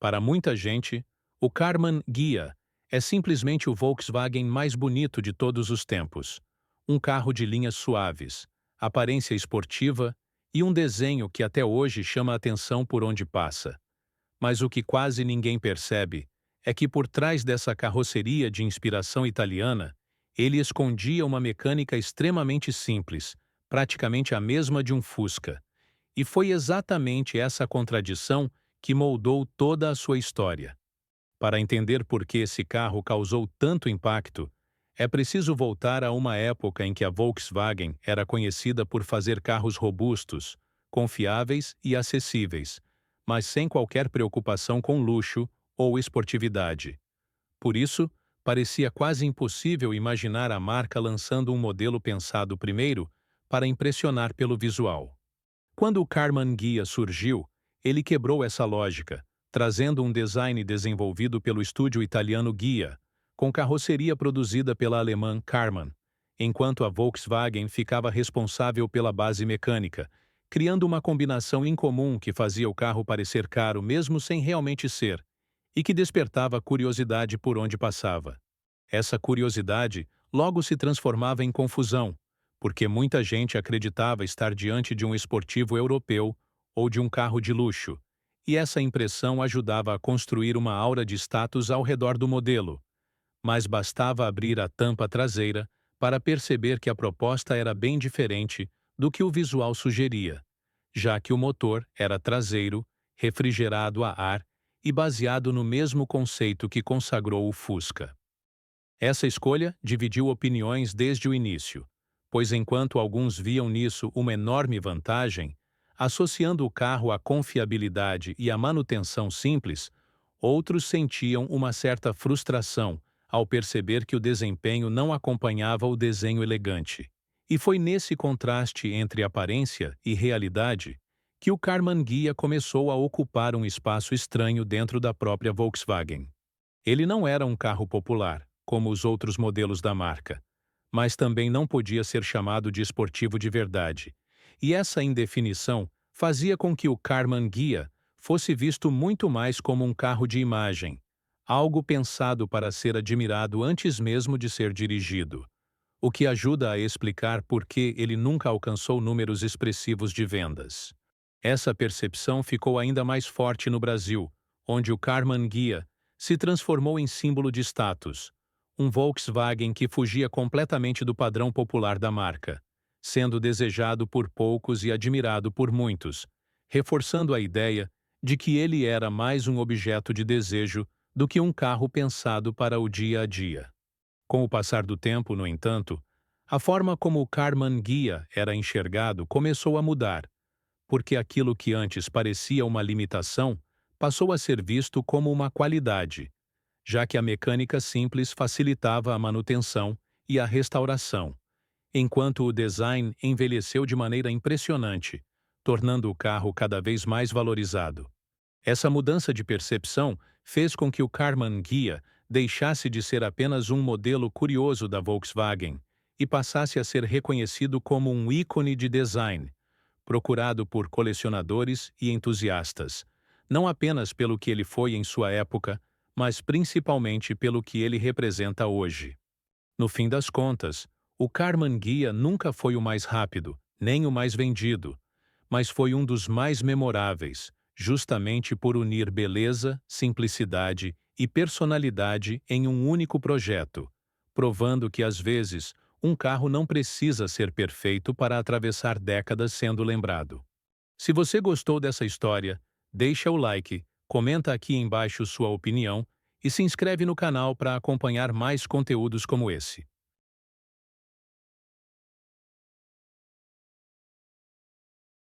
Para muita gente, o Karmann Ghia é simplesmente o Volkswagen mais bonito de todos os tempos. Um carro de linhas suaves, aparência esportiva e um desenho que até hoje chama a atenção por onde passa. Mas o que quase ninguém percebe é que por trás dessa carroceria de inspiração italiana, ele escondia uma mecânica extremamente simples, praticamente a mesma de um Fusca. E foi exatamente essa contradição que moldou toda a sua história. Para entender por que esse carro causou tanto impacto, é preciso voltar a uma época em que a Volkswagen era conhecida por fazer carros robustos, confiáveis e acessíveis, mas sem qualquer preocupação com luxo ou esportividade. Por isso, parecia quase impossível imaginar a marca lançando um modelo pensado primeiro para impressionar pelo visual. Quando o Karmann Ghia surgiu, ele quebrou essa lógica, trazendo um design desenvolvido pelo estúdio italiano Ghia, com carroceria produzida pela alemã Karmann, enquanto a Volkswagen ficava responsável pela base mecânica, criando uma combinação incomum que fazia o carro parecer caro mesmo sem realmente ser, e que despertava curiosidade por onde passava. Essa curiosidade logo se transformava em confusão, porque muita gente acreditava estar diante de um esportivo europeu ou de um carro de luxo, e essa impressão ajudava a construir uma aura de status ao redor do modelo. Mas bastava abrir a tampa traseira para perceber que a proposta era bem diferente do que o visual sugeria, já que o motor era traseiro, refrigerado a ar e baseado no mesmo conceito que consagrou o Fusca. Essa escolha dividiu opiniões desde o início, pois enquanto alguns viam nisso uma enorme vantagem, associando o carro à confiabilidade e à manutenção simples, outros sentiam uma certa frustração ao perceber que o desempenho não acompanhava o desenho elegante. E foi nesse contraste entre aparência e realidade que o Karmann Ghia começou a ocupar um espaço estranho dentro da própria Volkswagen. Ele não era um carro popular, como os outros modelos da marca, mas também não podia ser chamado de esportivo de verdade. E essa indefinição fazia com que o Karmann Ghia fosse visto muito mais como um carro de imagem, algo pensado para ser admirado antes mesmo de ser dirigido, o que ajuda a explicar por que ele nunca alcançou números expressivos de vendas. Essa percepção ficou ainda mais forte no Brasil, onde o Karmann Ghia se transformou em símbolo de status, um Volkswagen que fugia completamente do padrão popular da marca, sendo desejado por poucos e admirado por muitos, reforçando a ideia de que ele era mais um objeto de desejo do que um carro pensado para o dia a dia. Com o passar do tempo, no entanto, a forma como o Karmann Ghia era enxergado começou a mudar, porque aquilo que antes parecia uma limitação passou a ser visto como uma qualidade, já que a mecânica simples facilitava a manutenção e a restauração, enquanto o design envelheceu de maneira impressionante, tornando o carro cada vez mais valorizado. Essa mudança de percepção fez com que o Karmann Ghia deixasse de ser apenas um modelo curioso da Volkswagen e passasse a ser reconhecido como um ícone de design, procurado por colecionadores e entusiastas, não apenas pelo que ele foi em sua época, mas principalmente pelo que ele representa hoje. No fim das contas, o Karmann Ghia nunca foi o mais rápido, nem o mais vendido, mas foi um dos mais memoráveis, justamente por unir beleza, simplicidade e personalidade em um único projeto, provando que às vezes um carro não precisa ser perfeito para atravessar décadas sendo lembrado. Se você gostou dessa história, deixa o like, comenta aqui embaixo sua opinião e se inscreve no canal para acompanhar mais conteúdos como esse.